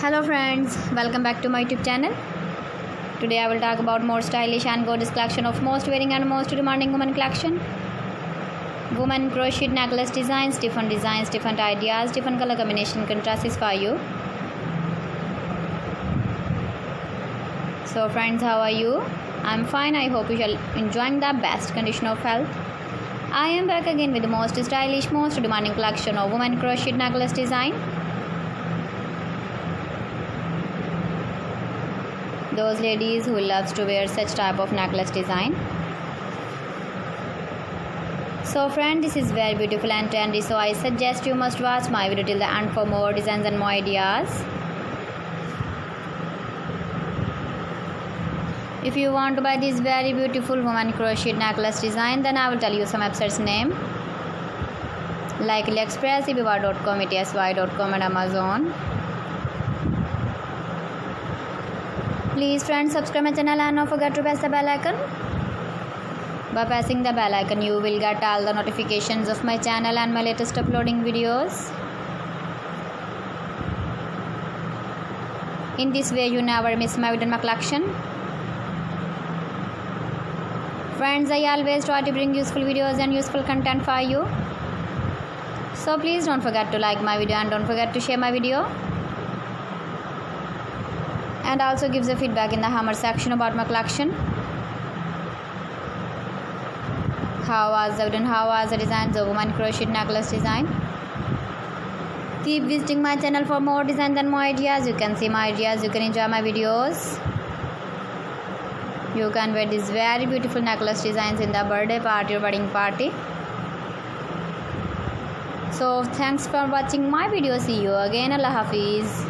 Hello friends, welcome back to my YouTube channel. Today I will talk about more stylish and gorgeous collection of most wearing and most demanding women collection. Women crochet necklace designs, different ideas, different color combination contrasts for you. So friends, how are you? I'm fine. I hope you shall enjoying the best condition of health. I am back again with the most stylish, most demanding collection of women crochet necklace design. Those ladies who loves to wear such type of necklace design. So friend, this is very beautiful and trendy, so I suggest you must watch my video till the end for more designs and more ideas. If you want to buy this very beautiful woman crochet necklace design, then I will tell you some websites name like AliExpress, eBay.com, etsy.com and Amazon. Please friends, subscribe my channel and don't forget to press the bell icon. By pressing the bell icon, you will get all the notifications of my channel and my latest uploading videos. In this way, you never miss my video and my collection. Friends, I always try to bring useful videos and useful content for you. So please don't forget to like my video and don't forget to share my video. And also gives a feedback in the hammer section about my collection. How was the video and how was the designs of woman crochet necklace design? Keep visiting my channel for more designs and more ideas. You can see my ideas, you can enjoy my videos. You can wear these very beautiful necklace designs in the birthday party or wedding party. So thanks for watching my video. See you again. Allah Hafiz.